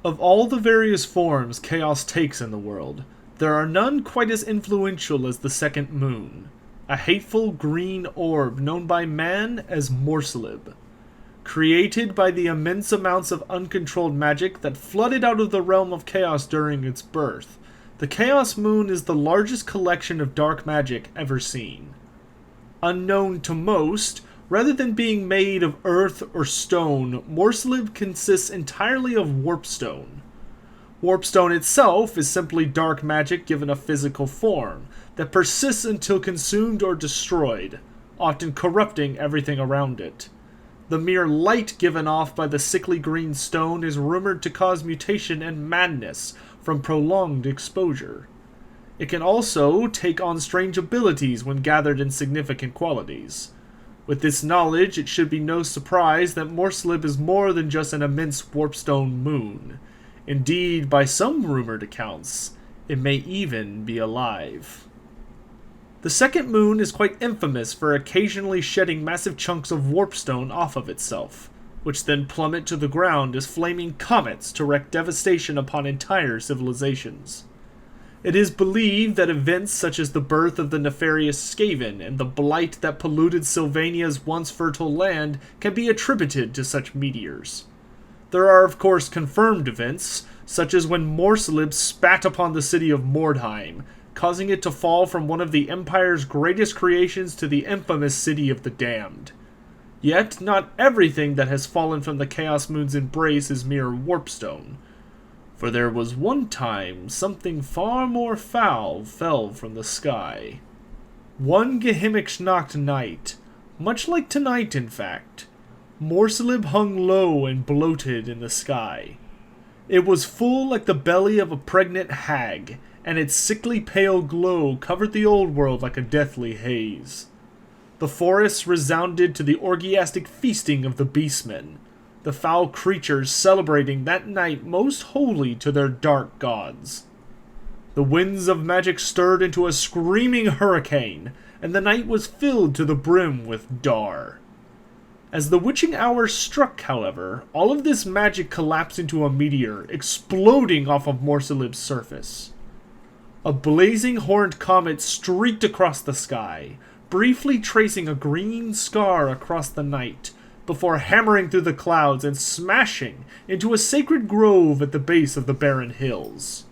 Of all the various forms chaos takes in the world, there are none quite as influential as the second moon, a hateful green orb known by man as Morsalib. Created by the immense amounts of uncontrolled magic that flooded out of the realm of chaos during its birth, the Chaos Moon is the largest collection of dark magic ever seen. Unknown to most, rather than being made of earth or stone, Morsalib consists entirely of warpstone. Warpstone itself is simply dark magic given a physical form that persists until consumed or destroyed, often corrupting everything around it. The mere light given off by the sickly green stone is rumored to cause mutation and madness from prolonged exposure. It can also take on strange abilities when gathered in significant quantities. With this knowledge, it should be no surprise that Morsalib is more than just an immense warpstone moon. Indeed, by some rumored accounts, it may even be alive. The second moon is quite infamous for occasionally shedding massive chunks of warpstone off of itself, which then plummet to the ground as flaming comets to wreak devastation upon entire civilizations. It is believed that events such as the birth of the nefarious Skaven and the blight that polluted Sylvania's once fertile land can be attributed to such meteors. There are of course confirmed events, such as when Morsalib spat upon the city of Mordheim, causing it to fall from one of the Empire's greatest creations to the infamous City of the Damned. Yet, not everything that has fallen from the Chaos Moon's embrace is mere warpstone. For there was one time something far more foul fell from the sky. One Geheimisnacht night, much like tonight in fact, Morsalib hung low and bloated in the sky. It was full like the belly of a pregnant hag, and its sickly pale glow covered the old world like a deathly haze. The forests resounded to the orgiastic feasting of the Beastmen, the foul creatures celebrating that night most holy to their dark gods. The winds of magic stirred into a screaming hurricane, and the night was filled to the brim with dar. As the witching hour struck, however, all of this magic collapsed into a meteor, exploding off of Morsalib's surface. A blazing horned comet streaked across the sky, briefly tracing a green scar across the night, before hammering through the clouds and smashing into a sacred grove at the base of the barren hills.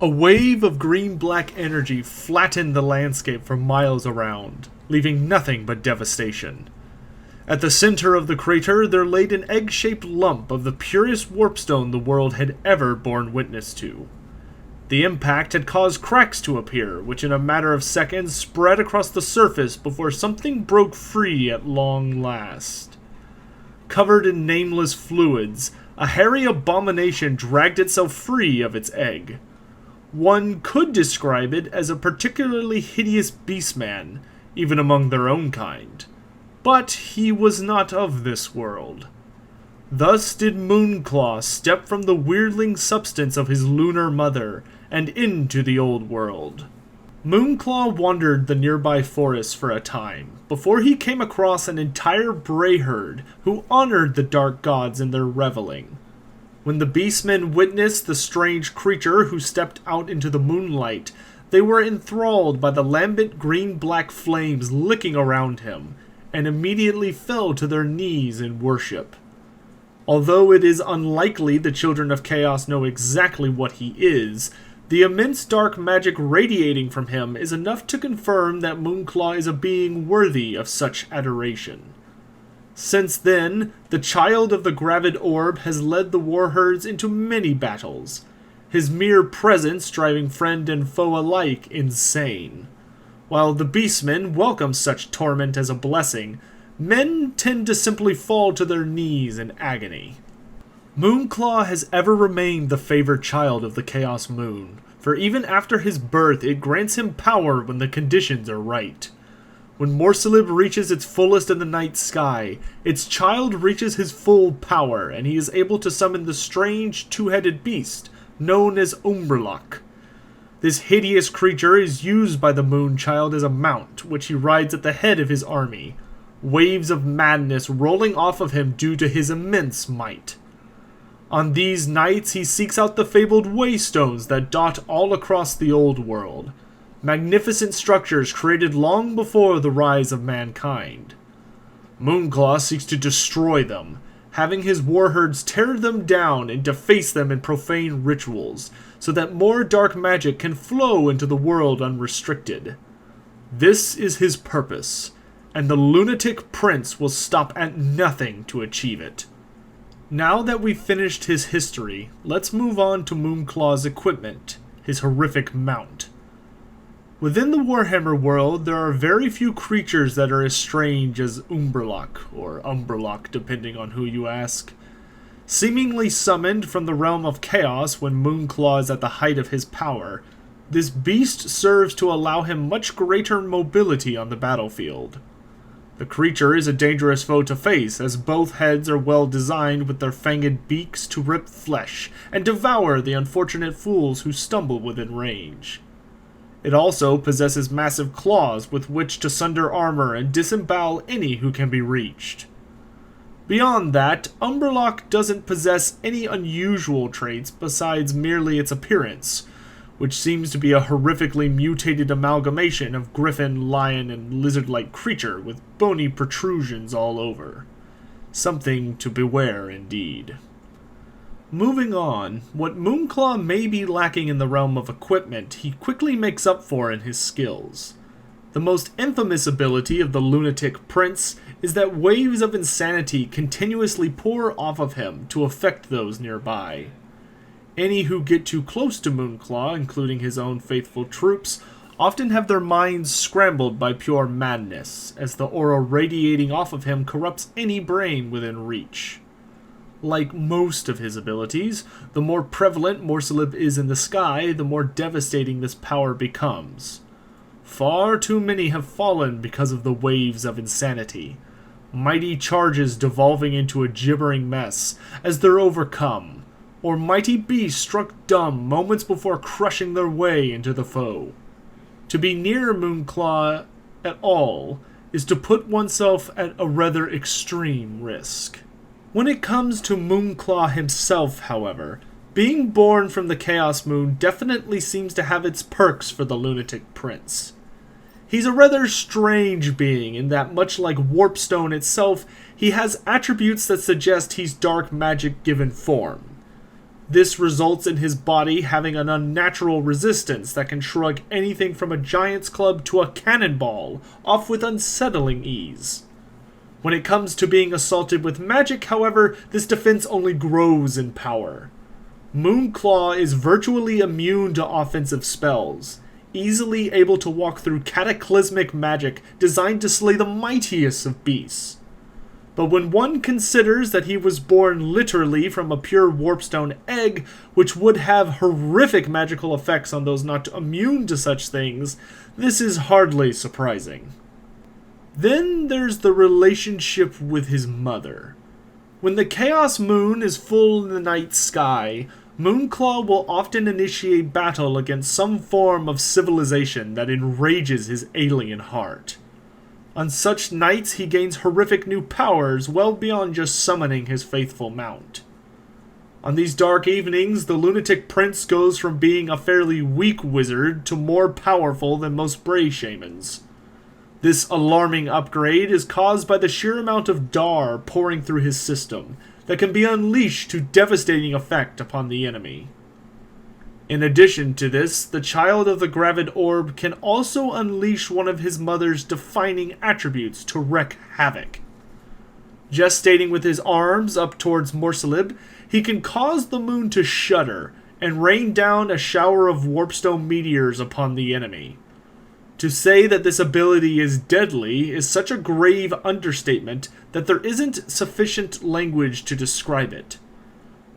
A wave of green-black energy flattened the landscape for miles around, leaving nothing but devastation. At the center of the crater there laid an egg-shaped lump of the purest warpstone the world had ever borne witness to. The impact had caused cracks to appear, which in a matter of seconds spread across the surface before something broke free at long last. Covered in nameless fluids, a hairy abomination dragged itself free of its egg. One could describe it as a particularly hideous beastman, even among their own kind. But he was not of this world. Thus did Moonclaw step from the weirdling substance of his lunar mother and into the old world. Moonclaw wandered the nearby forests for a time, before he came across an entire bray herd who honored the dark gods in their reveling. When the Beastmen witnessed the strange creature who stepped out into the moonlight, they were enthralled by the lambent green-black flames licking around him, and immediately fell to their knees in worship. Although it is unlikely the Children of Chaos know exactly what he is, the immense dark magic radiating from him is enough to confirm that Moonclaw is a being worthy of such adoration. Since then, the child of the Gravid Orb has led the warherds into many battles, his mere presence driving friend and foe alike insane. While the Beastmen welcome such torment as a blessing, men tend to simply fall to their knees in agony. Moonclaw has ever remained the favored child of the Chaos Moon, for even after his birth it grants him power when the conditions are right. When Morsalib reaches its fullest in the night sky, its child reaches his full power, and he is able to summon the strange two-headed beast known as Umberlock. This hideous creature is used by the Moonchild as a mount, which he rides at the head of his army, waves of madness rolling off of him due to his immense might. On these nights, he seeks out the fabled waystones that dot all across the old world, magnificent structures created long before the rise of mankind. Moonclaw seeks to destroy them, having his warherds tear them down and deface them in profane rituals, so that more dark magic can flow into the world unrestricted. This is his purpose, and the Lunatic Prince will stop at nothing to achieve it. Now that we've finished his history, let's move on to Moonclaw's equipment, his horrific mount. Within the Warhammer world, there are very few creatures that are as strange as Umberlock, or Umberlock depending on who you ask. Seemingly summoned from the realm of chaos when Moonclaw is at the height of his power, this beast serves to allow him much greater mobility on the battlefield. The creature is a dangerous foe to face, as both heads are well designed with their fanged beaks to rip flesh and devour the unfortunate fools who stumble within range. It also possesses massive claws with which to sunder armor and disembowel any who can be reached. Beyond that, Umberlock doesn't possess any unusual traits besides merely its appearance, which seems to be a horrifically mutated amalgamation of griffin, lion, and lizard-like creature with bony protrusions all over. Something to beware indeed. Moving on, what Moonclaw may be lacking in the realm of equipment, he quickly makes up for in his skills. The most infamous ability of the Lunatic Prince is that waves of insanity continuously pour off of him to affect those nearby. Any who get too close to Moonclaw, including his own faithful troops, often have their minds scrambled by pure madness, as the aura radiating off of him corrupts any brain within reach. Like most of his abilities, the more prevalent Morsalib is in the sky, the more devastating this power becomes. Far too many have fallen because of the waves of insanity, mighty charges devolving into a gibbering mess as they're overcome, or mighty beasts struck dumb moments before crushing their way into the foe. To be near Moonclaw at all is to put oneself at a rather extreme risk. When it comes to Moonclaw himself, however, being born from the Chaos Moon definitely seems to have its perks for the Lunatic Prince. He's a rather strange being in that, much like Warpstone itself, he has attributes that suggest he's dark magic given form. This results in his body having an unnatural resistance that can shrug anything from a giant's club to a cannonball off with unsettling ease. When it comes to being assaulted with magic, however, this defense only grows in power. Moonclaw is virtually immune to offensive spells, easily able to walk through cataclysmic magic designed to slay the mightiest of beasts. But when one considers that he was born literally from a pure Warpstone egg, which would have horrific magical effects on those not immune to such things, this is hardly surprising. Then there's the relationship with his mother. When the Chaos Moon is full in the night sky, Moonclaw will often initiate battle against some form of civilization that enrages his alien heart. On such nights, he gains horrific new powers well beyond just summoning his faithful mount. On these dark evenings, the Lunatic Prince goes from being a fairly weak wizard to more powerful than most Bray shamans. This alarming upgrade is caused by the sheer amount of Dar pouring through his system that can be unleashed to devastating effect upon the enemy. In addition to this, the child of the Gravid Orb can also unleash one of his mother's defining attributes to wreak havoc. Gestating with his arms up towards Morsalib, he can cause the moon to shudder and rain down a shower of warpstone meteors upon the enemy. To say that this ability is deadly is such a grave understatement that there isn't sufficient language to describe it.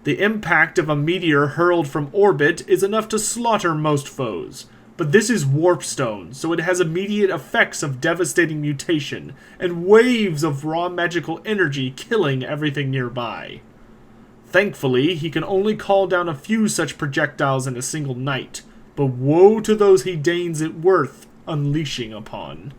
The impact of a meteor hurled from orbit is enough to slaughter most foes, but this is Warpstone, so it has immediate effects of devastating mutation, and waves of raw magical energy killing everything nearby. Thankfully, he can only call down a few such projectiles in a single night, but woe to those he deigns it worth unleashing upon.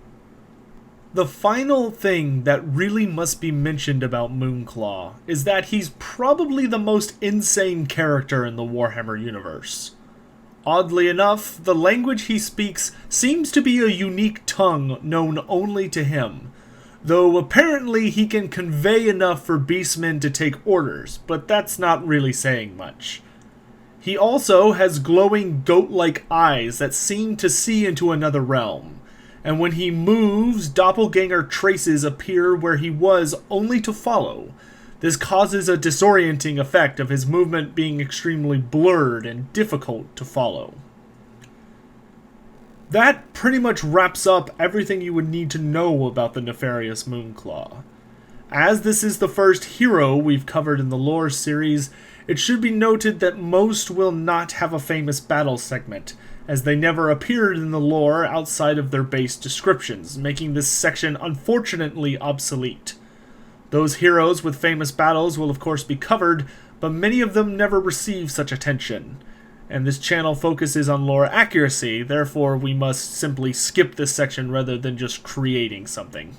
The final thing that really must be mentioned about Moonclaw is that he's probably the most insane character in the Warhammer universe. Oddly enough, the language he speaks seems to be a unique tongue known only to him, though apparently he can convey enough for Beastmen to take orders, but that's not really saying much. He also has glowing goat-like eyes that seem to see into another realm, and when he moves, doppelganger traces appear where he was only to follow. This causes a disorienting effect of his movement being extremely blurred and difficult to follow. That pretty much wraps up everything you would need to know about the nefarious Moonclaw. As this is the first hero we've covered in the lore series, it should be noted that most will not have a famous battle segment, as they never appeared in the lore outside of their base descriptions, making this section unfortunately obsolete. Those heroes with famous battles will of course be covered, but many of them never receive such attention. And this channel focuses on lore accuracy, therefore we must simply skip this section rather than just creating something.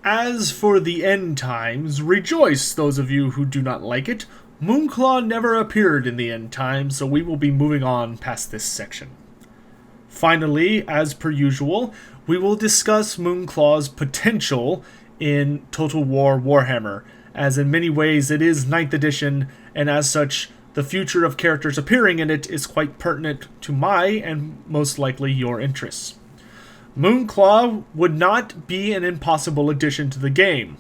As for the end times, rejoice those of you who do not like it. Moonclaw never appeared in the end times, so we will be moving on past this section. Finally, as per usual, we will discuss Moonclaw's potential in Total War Warhammer, as in many ways it is 9th edition, and as such, the future of characters appearing in it is quite pertinent to my, and most likely your, interests. Moonclaw would not be an impossible addition to the game.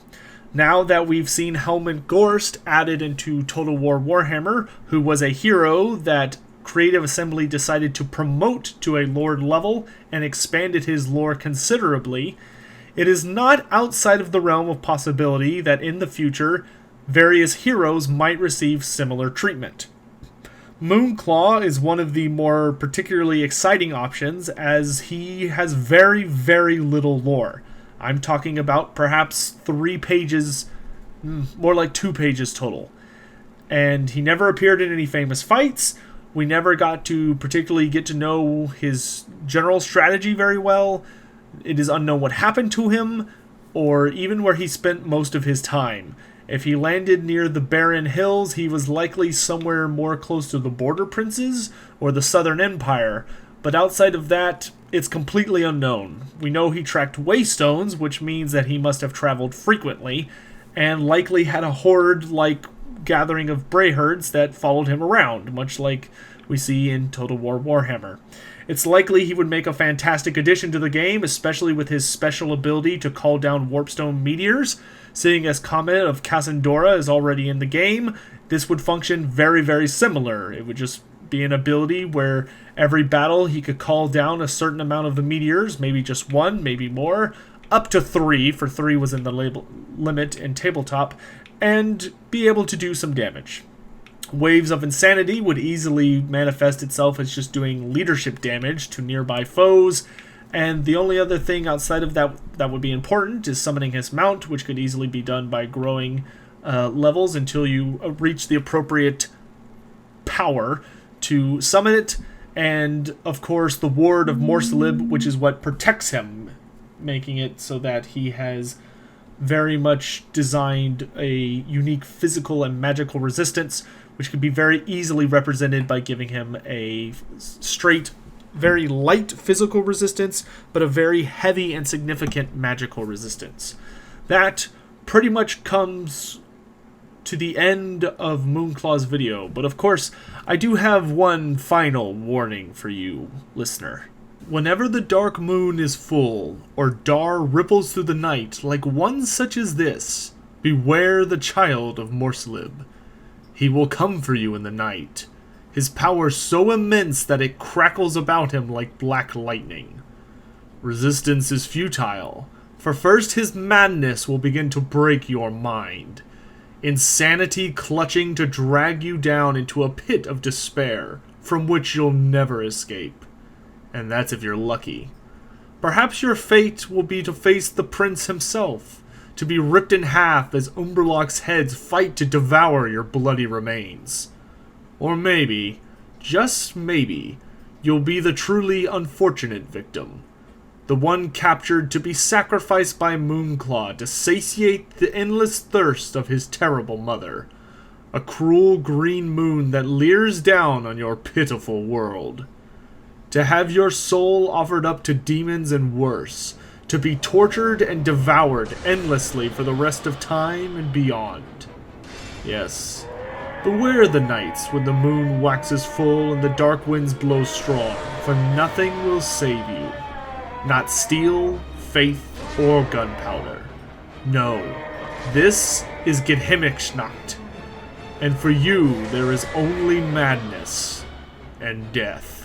Now that we've seen Helmut Gorst added into Total War Warhammer, who was a hero that Creative Assembly decided to promote to a Lord level and expanded his lore considerably, it is not outside of the realm of possibility that in the future, various heroes might receive similar treatment. Moonclaw is one of the more particularly exciting options, as he has very, very little lore. I'm talking about perhaps 3 pages, more like 2 pages total. And he never appeared in any famous fights. We never got to particularly get to know his general strategy very well. It is unknown what happened to him, or even where he spent most of his time. If he landed near the Barren Hills, he was likely somewhere more close to the Border Princes or the Southern Empire, but outside of that, it's completely unknown. We know he tracked waystones, which means that he must have traveled frequently, and likely had a horde-like gathering of warherds that followed him around, much like we see in Total War Warhammer. It's likely he would make a fantastic addition to the game, especially with his special ability to call down warpstone meteors. Seeing as Comet of Cassandora is already in the game, this would function very, very similar. It would just be an ability where every battle he could call down a certain amount of the meteors, maybe just 1, maybe more, up to 3, for 3 was in the limit in tabletop, and be able to do some damage. Waves of Insanity would easily manifest itself as just doing leadership damage to nearby foes, and the only other thing outside of that would be important is summoning his mount, which could easily be done by growing levels until you reach the appropriate power to summon it, and of course the Ward of Morsalib, which is what protects him, making it so that he has very much designed a unique physical and magical resistance, which can be very easily represented by giving him a straight, very light physical resistance, but a very heavy and significant magical resistance. That pretty much comes to the end of Moonclaw's video, but of course, I do have one final warning for you, listener. Whenever the dark moon is full, or Dar ripples through the night like one such as this, beware the child of Morsalib. He will come for you in the night, his power so immense that it crackles about him like black lightning. Resistance is futile, for first his madness will begin to break your mind. Insanity clutching to drag you down into a pit of despair, from which you'll never escape. And that's if you're lucky. Perhaps your fate will be to face the prince himself, to be ripped in half as Umberlock's heads fight to devour your bloody remains. Or maybe, just maybe, you'll be the truly unfortunate victim. the one captured to be sacrificed by Moonclaw to satiate the endless thirst of his terrible mother. A cruel green moon that leers down on your pitiful world. To have your soul offered up to demons and worse, to be tortured and devoured endlessly for the rest of time and beyond. Yes, beware the nights when the moon waxes full and the dark winds blow strong, for nothing will save you. Not steel, faith, or gunpowder. No, this is Geheimisnacht. And for you, there is only madness and death.